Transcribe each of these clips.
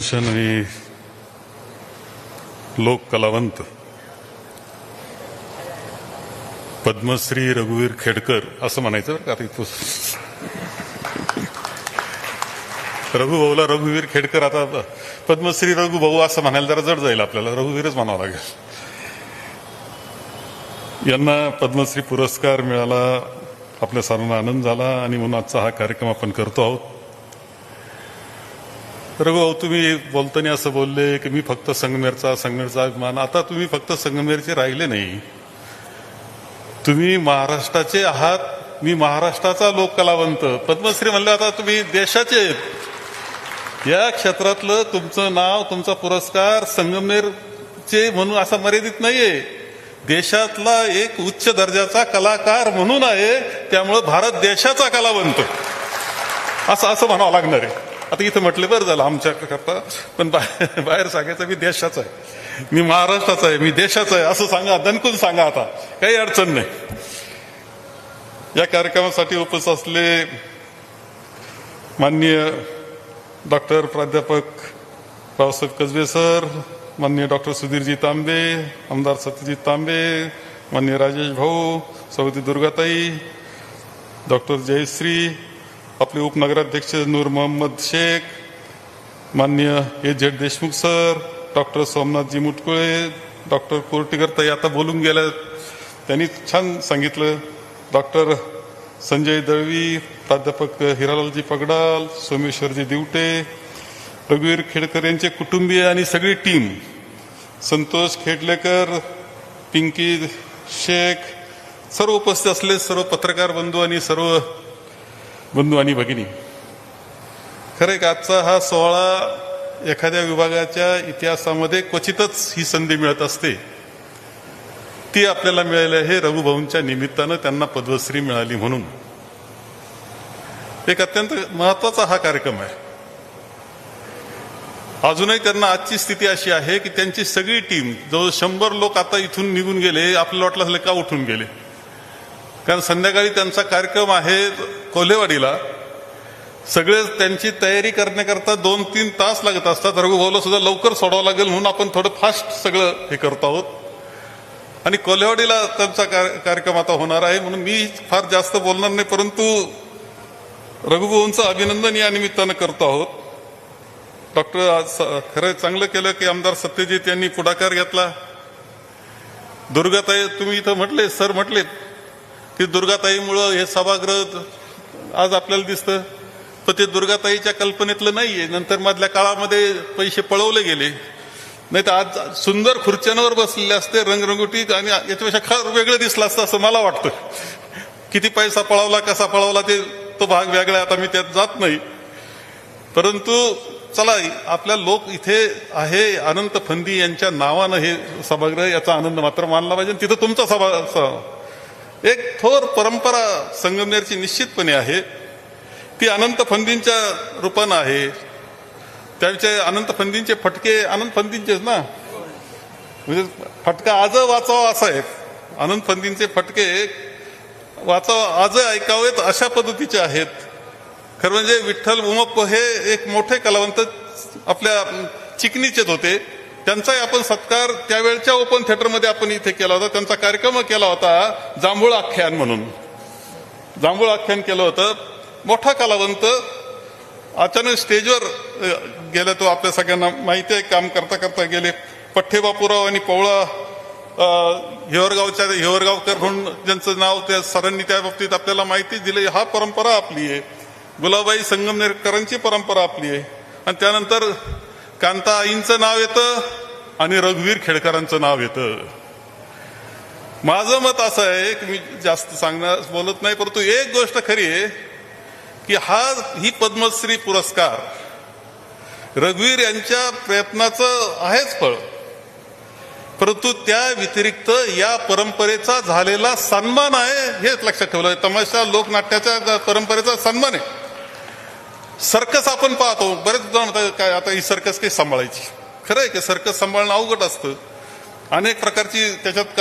सुदर्शन आणि लोक कलावंत पद्मश्री रघुवीर खेडकर असं म्हणायचं बरं का. इथं रघुभाऊला रघुवीर खेडकर, आता पद्मश्री रघुभाऊ असं म्हणायला जरा जड जाईल आपल्याला, रघुवीरच म्हणावं लागेल. यांना पद्मश्री पुरस्कार मिळाला, आपल्या सर्वांना आनंद झाला आणि म्हणून आजचा हा कार्यक्रम आपण करतो आहोत. रघुभाऊ, तुम्ही बोलताना असं बोलले की मी फक्त संगमेरचा अभिमान. आता तुम्ही फक्त संगमेरचे राहिले नाही, तुम्ही महाराष्ट्राचे आहात. मी महाराष्ट्राचा लोक कलावंत. पद्मश्री म्हणले आता तुम्ही देशाचे आहेत. या क्षेत्रातलं तुमचं नाव, तुमचा पुरस्कार संगमेरचे म्हणून असा मर्यादित नाहीये, देशातला एक उच्च दर्जाचा कलाकार म्हणून आहे. त्यामुळं भारत देशाचा कलावंत असं म्हणावं लागणार आहे. आता इथं म्हटलं बरं झालं आमच्या करता, पण बाहेर सांगायचं मी देशाचा आहे, मी महाराष्ट्राचा आहे, मी देशाचा आहे असं सांगा, दणकून सांगा. आता काही अडचण नाही. या कार्यक्रमासाठी उपस्थित असले माननीय डॉक्टर प्राध्यापक रावसाहेब कसबे सर, माननीय डॉक्टर सुधीरजी तांबे, आमदार सत्यजित तांबे, माननीय राजेश भाऊ, सौदी दुर्गाताई, डॉक्टर जयश्री, आपले उपनगराध्यक्ष नूर मोहम्मद शेख, माननीय A.Z. Deshmukh sir, doctor Somnathji Mutkule, doctor Kortikar ताई आता बोलून गेल्या, त्यांनी छान सांगितलं, डॉक्टर संजय दळवी, प्राध्यापक हिरालालजी पगडाल, सोमेश्वरजी दिवटे, रघुवीर खेडकर यांचे कुटुंबीय आणि सगळी टीम, संतोष खेडलेकर, पिंकी शेख, सर्व उपस्थित असले सर्व पत्रकार बंधू आणि सर्व बंधू आणि भगिनी. खरं का आजचा हा सोहळा एखाद्या विभागाच्या इतिहासामध्ये क्वचितच ही संधी मिळत असते. ती आपल्याला मिळाली आहे रघुभाऊंच्या निमित्तानं, त्यांना पद्मश्री मिळाली म्हणून. एक अत्यंत महत्वाचा हा कार्यक्रम आहे. अजूनही त्यांना आजची स्थिती अशी आहे की त्यांची सगळी टीम, जवळ 100 लोक आता इथून निघून गेले. आपल्याला वाटलं असलं का उठून गेले, कारण संध्याकाळी त्यांचा कार्यक्रम आहे कोल्हेवाडीला. सगळे त्यांची तयारी करण्याकरता 2-3 तास लागत असतात. रघुभाऊला सुद्धा लवकर सोडावं लागेल म्हणून आपण थोडं फास्ट सगळं हे करतो आहोत. आणि कोल्हेवाडीला त्यांचा कार्यक्रम आता होणार आहे म्हणून मी फार जास्त बोलणार नाही, परंतु रघुभाऊंचं अभिनंदन या निमित्तानं करतो आहोत. डॉक्टर खरं चांगलं केलं की आमदार सत्यजित यांनी पुढाकार घेतला. दुर्गाताई, तुम्ही इथं म्हटले, सर म्हटले की दुर्गाताईमुळं हे सभागृह आज आपल्याला दिसतं, पण ते दुर्गाताईच्या कल्पनेतलं नाहीये. नंतर मधल्या काळामध्ये पैसे पळवले गेले, नाही तर आज सुंदर खुर्च्यांवर बसलेले असते रंगरंगोटी, आणि याच्यापेक्षा खरं वेगळं दिसलं असतं असं मला वाटतं. किती पैसा पळवला, कसा पळवला, तो भाग वेगळा, आता मी त्यात जात नाही. परंतु चला, आपल्या लोक इथे आहे, अनंत फंदी यांच्या नावानं हे सभागृह, याचा आनंद मात्र मानला पाहिजे. तिथं तुमचा एक थोर परंपरा संगमनेरची निश्चितपणे आहे. ती अनंत फंदींच्या रूपानं आहे. त्याचे अनंत फंदींचे फटके अनंत फंदींचेच ना, म्हणजे फटका आज वाचावा असा आहे. अनंत फंदींचे फटके वाचावा आज ऐकावेत अशा पद्धतीचे आहेत. खरं म्हणजे विठ्ठल उमप्प हे एक मोठे कलावंत आपल्या चिकणीचेच होते. त्यांचाही आपण सत्कार त्यावेळच्या ओपन थिएटरमध्ये आपण इथे केला होता. त्यांचा कार्यक्रम केला होता जांभूळ आख्यान म्हणून. जांभूळ आख्यान केलं होतं. मोठा कलावंत अचानक स्टेजवर गेला. तो आपल्या सगळ्यांना माहिती आहे. काम करता करता गेले. पठ्ठे बापूराव आणि पवळा हिवरगावकर म्हणून ज्यांचं नाव त्या सरांनी त्या बाबतीत आपल्याला माहिती दिली. हा परंपरा आपली आहे. गुलाबाई संगमनेरकरांची परंपरा आपली आहे. आणि त्यानंतर कांता आईंचं नाव येतं आणि रघुवीर खेडकरांचं नाव येतं. माझं मत असं आहे की मी जास्त बोलत नाही, परंतु एक गोष्ट खरी आहे की ही पद्मश्री पुरस्कार रघुवीर यांच्या प्रयत्नाचं आहेच फळ, परंतु त्या व्यतिरिक्त या परंपरेचा झालेला सन्मान आहे हेच लक्षात ठेवलं. तमाशा लोकनाट्याच्या परंपरेचा सन्मान आहे. सर्कस आपण पाहतो, बरेच जण म्हणतात काय आता ही सर्कस काही सांभाळायची. खरं आहे की सर्कस सांभाळणं अवघड असतं. अनेक प्रकारची त्याच्यात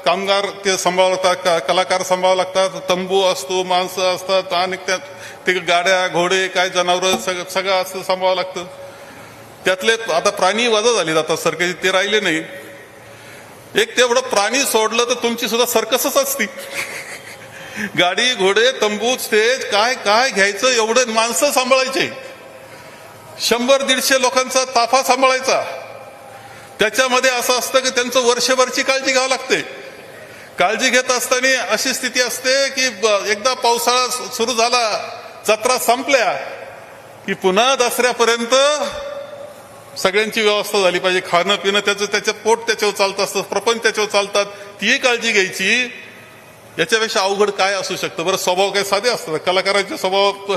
कामगार ते सांभाळावं लागतात, कलाकार सांभाळावं लागतात, तंबू असतो, माणसं असतात, आणि ते गाड्या घोडे काय जनावरं सगळं असं सांभाळावं लागतं. त्यातले आता प्राणी वजा झाले जातात सर्कस, ते राहिले नाही. एक तेवढं प्राणी सोडलं तर तुमची सुद्धा सर्कसच असती. गाडी, घोडे, तंबू, स्टेज, काय काय घ्यायचं, एवढे माणसं सांभाळायचे, 100-150 लोकांचा ताफा सांभाळायचा. त्याच्यामध्ये असं असतं की त्यांचं वर्षभरची काळजी घ्यावी लागते. काळजी घेत असताना अशी स्थिती असते की एकदा पावसाळा सुरू झाला, जत्रा संपल्या की पुन्हा दसऱ्यापर्यंत सगळ्यांची व्यवस्था झाली पाहिजे. खाणं पिणं त्याचं पोट त्याच्यावर चालत असतं, प्रपंच त्याच्यावर चालतात, ती काळजी घ्यायची. याच्यापेक्षा अवघड काय असू शकतं बरं? स्वभाव काही साधे असतात. कलाकारांचे स्वभाव,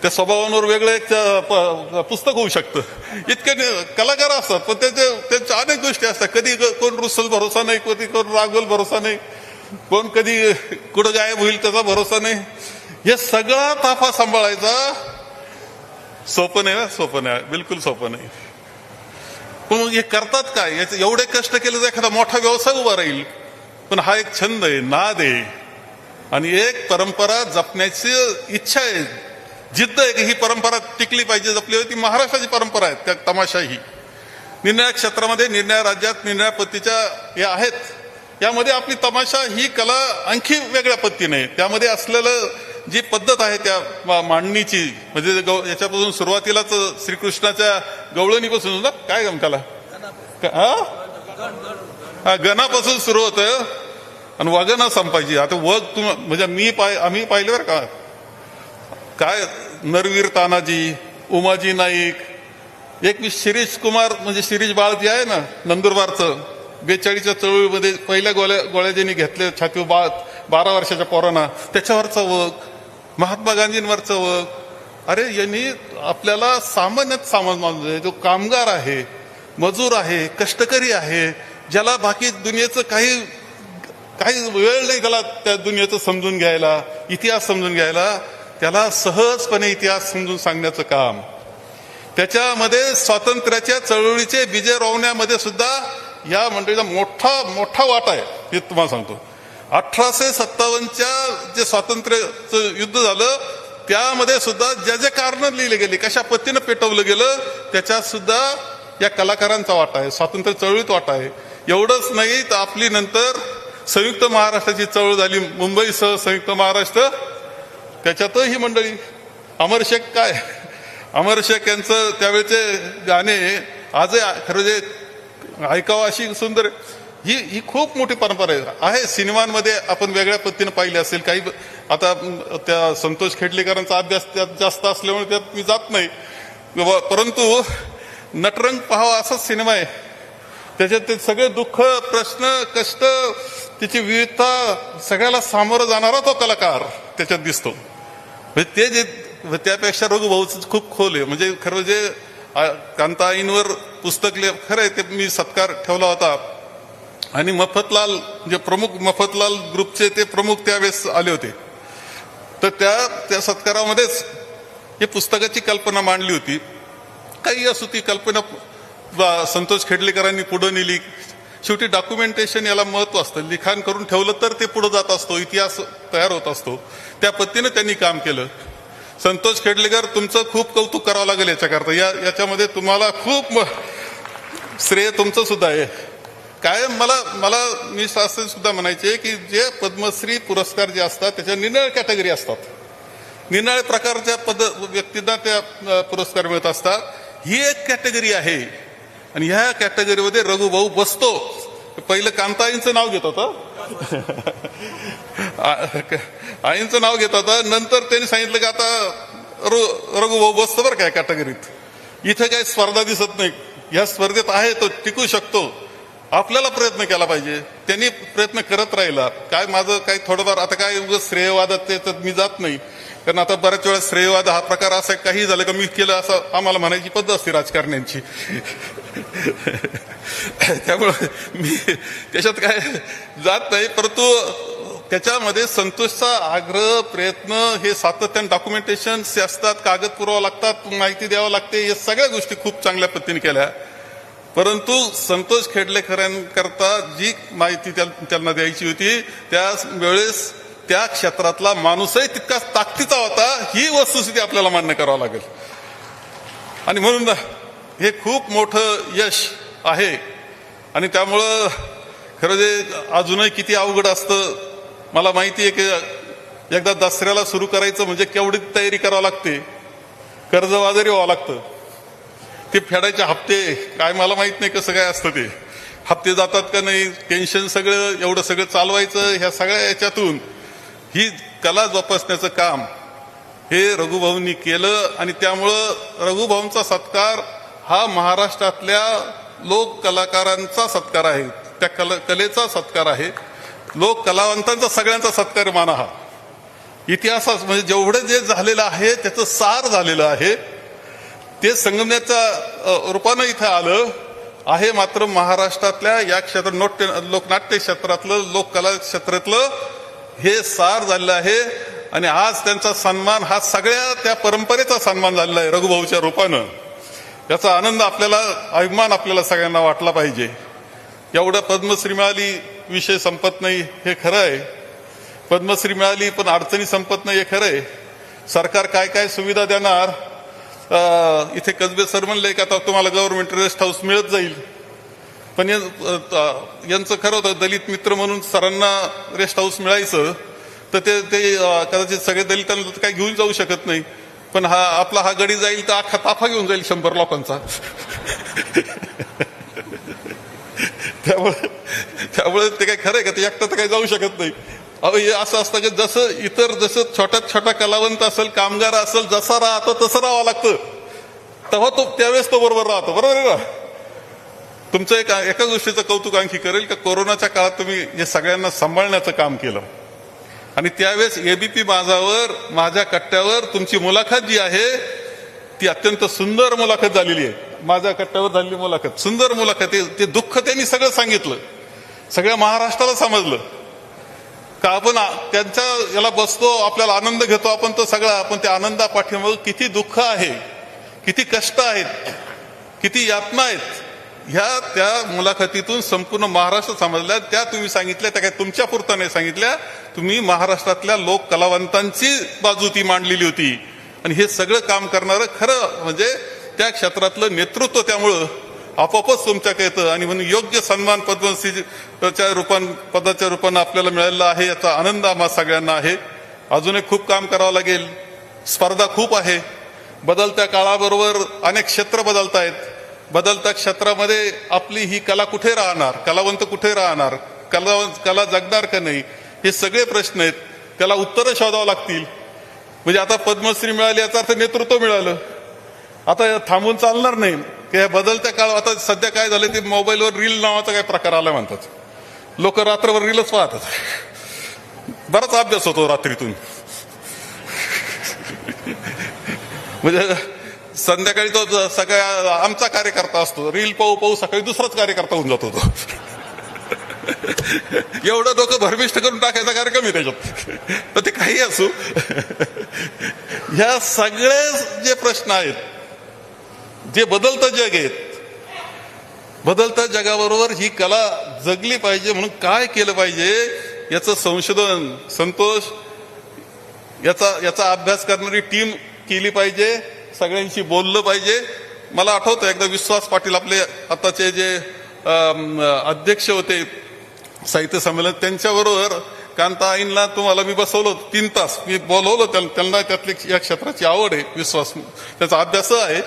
त्या स्वभावांवर वेगळं एक पुस्तक होऊ शकतं. इतके कलाकार असतात, पण त्यांच्या अनेक गोष्टी असतात. कधी कोण रुसल भरोसा नाही, कधी कोण रागवल भरोसा नाही, कोण कधी कुठं गायब होईल त्याचा भरोसा नाही. हे सगळा ताफा सांभाळायचा सोपं नाही. सोपं नाही, बिलकुल सोपं नाही. पण मग हे करतात काय? याचे एवढे कष्ट केले तर एखादा मोठा व्यवसाय उभा राहील. पण हा एक छंद आहे, नाद आहे, आणि एक परंपरा जपण्याची इच्छा आहे, जिद्द आहे की ही परंपरा टिकली पाहिजे, जपली पाहिजे. ती महाराष्ट्राची परंपरा आहे. त्या तमाशा ही निरनिळ्या क्षेत्रामध्ये, निरनिळ्या राज्यात निरनिळ्या पद्धतीच्या या आहेत. यामध्ये आपली तमाशा ही कला आणखी वेगळ्या पद्धतीने, त्यामध्ये असलेलं जी पद्धत आहे त्या मांडणीची, म्हणजे याच्यापासून सुरुवातीलाच श्रीकृष्णाच्या गवळणीपासून काय त्याला गणापासून सुरू होतं आणि वगना संपायची. आता वग म्हणजे आम्ही पाहिले बरं का, काय नरवीर तानाजी, उमाजी नाईक, एक शिरीष कुमार म्हणजे शिरीष बाळ जे आहे ना नंदुरबारचं, 42च्या चळवळीमध्ये पहिल्या गोळ्या ज्यांनी घेतले छाती 12 वर्षाच्या पोरांना, त्याच्यावरचा वग, महात्मा गांधींवरचा वग. अरे यांनी आपल्याला सामान्यात सामान्य, जो कामगार आहे, मजूर आहे, कष्टकरी आहे, ज्याला बाकी दुनियेचं काही वेळ नाही त्याला त्या दुनियेचं समजून घ्यायला, इतिहास समजून घ्यायला, त्याला सहजपणे इतिहास समजून सांगण्याचं काम. त्याच्यामध्ये स्वातंत्र्याच्या चळवळीचे बीजे रोवण्यामध्ये सुद्धा या मंडळीचा मोठा वाटा आहे. हे तुम्हाला सांगतो. 1857च्या जे स्वातंत्र्याचं युद्ध झालं त्यामध्ये सुद्धा जे कारण लिहिले गेले, कशा पद्धतीनं पेटवलं गेलं, त्याच्यात सुद्धा या कलाकारांचा वाटा आहे, स्वातंत्र्य चळवळीत वाटा आहे. एवढंच नाही तर आपली नंतर संयुक्त महाराष्ट्राची चळवळ झाली, मुंबईसह संयुक्त महाराष्ट्र, त्याच्यातही ही मंडळी. अमर शेख यांचं त्यावेळेचे गाणे आजही खरं जे ऐकावं अशी सुंदर, ही खूप मोठी परंपरा आहे. सिनेमांमध्ये आपण वेगळ्या पद्धतीने पाहिले असेल काही. आता त्या संतोष खेडलेकरांचा अभ्यास त्यात जास्त असल्यामुळे त्यात मी जात नाही, परंतु नटरंग पाहावा असाच सिनेमा आहे. त्याच्यात ते सगळे दुःख, प्रश्न, कष्ट, त्याची विविधता, सगळ्याला सामोरं जाणारा तो कलाकार त्याच्यात दिसतो. म्हणजे ते जे त्यापेक्षा रघुभाऊच खूप खोल आहे. म्हणजे खरं जे कांताईंवर पुस्तक खरं आहे ते मी सत्कार ठेवला होता, आणि मफतलाल जे प्रमुख, मफतलाल ग्रुपचे ते प्रमुख त्यावेळेस आले होते, तर त्या सत्कारामध्येच हे पुस्तकाची कल्पना मांडली होती. काही असो ती कल्पना संतोष खेडलेकरांनी पुढे नेली. शेवटी डॉक्युमेंटेशन याला महत्व असतं. लिखाण करून ठेवलं तर ते पुढे जात असतो, इतिहास तयार होत असतो. त्या पद्धतीने त्यांनी काम केलं. संतोष खेडलेकर, तुमचं खूप कौतुक करावं लागेल याच्याकरता. याच्यामध्ये तुम्हाला खूप श्रेय तुमचं सुद्धा आहे. कायम मला मी असं सुद्धा म्हणायचे की जे पद्मश्री पुरस्कार जे असतात त्याच्या निरनिळ्या कॅटेगरी असतात, निरनिळ्या प्रकारच्या व्यक्तींना त्या पुरस्कार मिळत असतात. ही एक कॅटेगरी आहे, आणि ह्या कॅटेगरीमध्ये रघुभाऊ बसतो. पहिलं कांताईंचं नाव घेत होता, आईंचं नाव घेत होता, नंतर त्यांनी सांगितलं की आता रघुभाऊ बसतो बरं काय कॅटेगरीत. इथे काही स्पर्धा दिसत नाही. या स्पर्धेत आहे तो टिकू शकतो. आपल्याला प्रयत्न केला पाहिजे. त्यांनी प्रयत्न करत राहिला. काय माझं काही थोडंफार आता काय श्रेयवादात त्याच्यात मी जात नाही, कारण आता बऱ्याच वेळा श्रेयवाद हा प्रकार असा काही झालं का मी केलं असं आम्हाला म्हणायची पद्धत असते राजकारण्यांची. त्यामुळे मी त्याच्यात काय जात नाही. परंतु त्याच्यामध्ये संतोषचा आग्रह, प्रयत्न, हे सातत्याने डॉक्युमेंटेशन असतात, कागद पुरावा लागतात, माहिती द्यावं लागते, या सगळ्या गोष्टी खूप चांगल्या पद्धतीने केल्या. परंतु संतोष खेडलेकरांकरता जी माहिती त्यांना द्यायची होती त्या वेळेस त्या क्षेत्रातला माणूसही तितकाच ताकदीचा होता. ही वस्तुस्थिती आपल्याला मान्य करावं लागेल. आणि म्हणून हे खूप मोठं यश आहे. आणि त्यामुळं खरं जे अजूनही किती अवघड असतं मला माहिती आहे की एकदा दसऱ्याला सुरू करायचं म्हणजे केवढी तयारी करावी लागते, कर्जबाजारी व्हावं लागतं, ते फेडायचे हप्ते काय मला माहित नाही कसं काय असतं, ते हप्ते जातात का नाही, टेन्शन सगळं एवढं सगळं चालवायचं, ह्या सगळ्या याच्यातून ही कला जोपासण्याचं काम हे रघुभाऊंनी केलं. आणि त्यामुळं रघुभाऊंचा सत्कार हा महाराष्ट्रातल्या लोक कलाकारांचा सत्कार आहे, त्या कलेचा सत्कार आहे, लोक कलावंतांचा सगळ्यांचा सत्कार माना. हा इतिहासात म्हणजे जेवढं जे झालेलं आहे त्याचं सार झालेलं आहे, ते संगमनेरच्या रूपानं इथं आलं आहे. मात्र महाराष्ट्रातल्या या लोकनाट्य क्षेत्रातलं, लोककला क्षेत्रातलं हे सार झालेलं आहे. आणि आज त्यांचा सन्मान हा सगळ्या त्या परंपरेचा सन्मान झालेला आहे रघुभाऊच्या रूपानं. याचा आनंद आपल्याला, अभिमान आपल्याला सगळ्यांना वाटला पाहिजे. एवढं पद्मश्री मिळाली, विषय संपत नाही हे खरं आहे. पद्मश्री मिळाली पण अडचणी संपत नाही हे खरं आहे. सरकार काय काय सुविधा देणार, इथे कसबे सर म्हणले की आता तुम्हाला गव्हर्नमेंट रेस्ट हाऊस मिळत जाईल, पण यांचं खरं होतं दलित मित्र म्हणून सरांना रेस्ट हाऊस मिळायचं, तर ते कदाचित सगळे दलितांना काही घेऊन जाऊ शकत नाही, पण हा गडी जाईल तर अख्खा ताफा घेऊन जाईल 100 लोकांचा. त्यामुळे ते काय खरं आहे का, ते एकटा तर काही जाऊ शकत नाही. अहो हे असं असतं की जसं छोट्यात छोटा कलावंत असेल, कामगार असेल, जसा राहतो तसं राहावं लागतं, तेव्हा त्यावेळेस तो बरोबर राहतो. बरोबर आहे ना. तुमचं एका गोष्टीचं कौतुक आणखी करेल का, कोरोनाच्या काळात तुम्ही हे सगळ्यांना सांभाळण्याचं काम केलं. आणि त्यावेळेस एबीपी माझावर, माझ्या कट्ट्यावर तुमची मुलाखत जी आहे ती अत्यंत सुंदर मुलाखत झालेली आहे. माझ्या कट्ट्यावर झालेली मुलाखत, सुंदर मुलाखत. ते दुःख त्यांनी सगळं सांगितलं, सगळ्या महाराष्ट्राला समजलं का आपण त्यांच्या याला बसतो, आपल्याला आनंद घेतो आपण, तो सगळा आपण त्या आनंदा पाठीमागे किती दुःख आहे, किती कष्ट आहेत, किती यातना आहेत, ह्या त्या मुलाखतीतून संपूर्ण महाराष्ट्र समजल्या. त्या तुम्ही सांगितल्या, त्या काय तुमच्या पुरता नाही सांगितल्या, तुम्ही महाराष्ट्रातल्या लोक कलावंतांची बाजू ती मांडलेली होती. आणि हे सगळं काम करणारं खरं म्हणजे त्या क्षेत्रातलं नेतृत्व त्यामुळं आपोआपच तुमच्याकडे येतं. आणि म्हणून योग्य सन्मान पदाच्या रूपानं आपल्याला मिळालेला आहे, याचा आनंद आम्हा सगळ्यांना आहे. अजूनही खूप काम करावं लागेल, स्पर्धा खूप आहे. बदलत्या काळाबरोबर अनेक क्षेत्र बदलत आहेत. बदलत्या क्षेत्रामध्ये आपली ही कला कुठे राहणार, कलावंत कुठे राहणार, कला जगणार का नाही, हे सगळे प्रश्न आहेत. त्याला उत्तरं शोधावं लागतील. म्हणजे आता पद्मश्री मिळाली याचा अर्थ नेतृत्व मिळालं. आता थांबून चालणार नाही की बदलत्या काळ. आता सध्या काय झालं, ते मोबाईलवर रील नावाचा काय प्रकार आला म्हणतात. लोक रात्रभर रीलच पाहतात. बराच अभ्यास होतो रात्रीतून. म्हणजे संध्याकाळी तो सगळ्या आमचा कार्यकर्ता असतो, रील पाहू पाहू सकाळी दुसराच कार्यकर्ता होऊन जातो तो. एवढं डोकं भरमिष्ट करून टाकायचा कार्यक्रम आहे त्याच्यात. तर ते काही असू, ह्या सगळे जे प्रश्न आहेत, जे बदलतं जग आहेत, बदलत्या जगाबरोबर ही कला जगली पाहिजे म्हणून काय केलं पाहिजे याचं संशोधन, संतोष, याचा अभ्यास करणारी टीम केली पाहिजे. सगळ्यांशी बोललं पाहिजे. मला आठवतं एकदा विश्वास पाटील आपले आताचे जे अध्यक्ष होते साहित्य संमेलन, त्यांच्याबरोबर कांताईंना तुम्हाला मी बसवलं 3 तास. मी बोलवलं त्यांना, त्यातली या क्षेत्राची आवड आहे, विश्वास त्याचा अभ्यास आहे,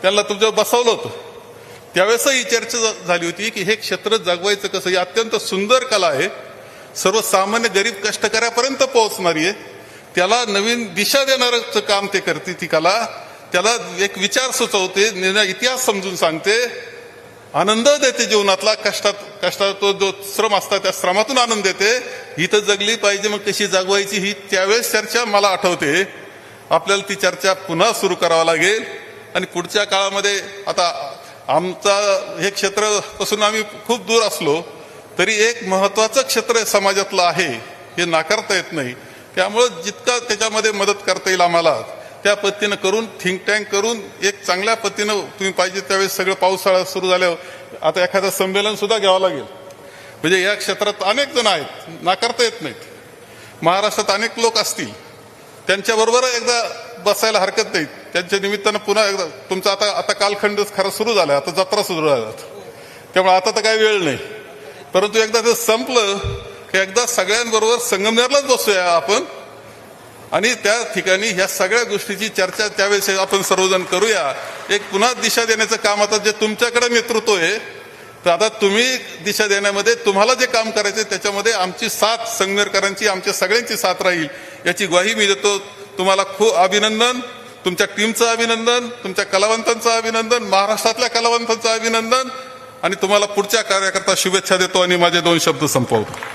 त्यांना तुमच्यावर बसवलं होतं. त्यावेळेसही चर्चा झाली होती की हे क्षेत्र जगवायचं कसं. ही अत्यंत सुंदर कला आहे, सर्वसामान्य गरीब कष्टकऱ्यापर्यंत पोहोचणारी आहे. त्याला नवीन दिशा देणारं काम ते करते ती कला. त्याला एक विचार सुचवते, इतिहास समजून सांगते, आनंद देते जीवनातला. कष्टात तो जो श्रम असतात त्या श्रमातून आनंद देते. ही तर जगली पाहिजे, मग कशी जगवायची ही त्यावेळेस चर्चा मला आठवते. आपल्याला ती चर्चा पुन्हा सुरू करावं लागेल. आणि पुढच्या काळामध्ये आता आमचा हे क्षेत्र पासून आम्ही खूप दूर असलो तरी एक महत्वाचं क्षेत्र समाजातलं आहे, हे नाकारता येत नाही. त्यामुळं जितका त्याच्यामध्ये मदत करता येईल आम्हाला त्या पद्धतीनं करून, थिंक टँक करून एक चांगल्या पद्धतीनं तुम्ही पाहिजे त्यावेळेस सगळं पावसाळा सुरू झाल्यावर आता एखादं संमेलन सुद्धा घ्यावं लागेल. म्हणजे या क्षेत्रात अनेक जण आहेत, नाकारता येत नाहीत. महाराष्ट्रात अनेक लोक असतील, त्यांच्याबरोबर एकदा बसायला हरकत नाही. त्यांच्या निमित्तानं पुन्हा एकदा तुमचा आता आता कालखंड खरा सुरू झाला, आता जत्रा सुरू झाल्यात, त्यामुळे आता तर काही वेळ नाही. परंतु एकदा ते संपलं की एकदा सगळ्यांबरोबर संगमनेरलाच बसूया आपण आणि त्या ठिकाणी ह्या सगळ्या गोष्टीची चर्चा त्यावेळेस आपण सर्वजण करूया. एक पुन्हा दिशा देण्याचं काम आता जे तुमच्याकडे नेतृत्व आहे, तर आता तुम्ही दिशा देण्यामध्ये तुम्हाला जे काम करायचं त्याच्यामध्ये आमची साथ, संगमनेरकरांची आमच्या सगळ्यांची साथ राहील याची ग्वाही मी देतो. तुम्हाला खूप अभिनंदन, तुमच्या टीमचं अभिनंदन, तुमच्या कलावंतांचं अभिनंदन, महाराष्ट्रातल्या कलावंतांचं अभिनंदन आणि तुम्हाला पुढच्या कार्याकरता शुभेच्छा देतो आणि माझे 2 शब्द संपवतो.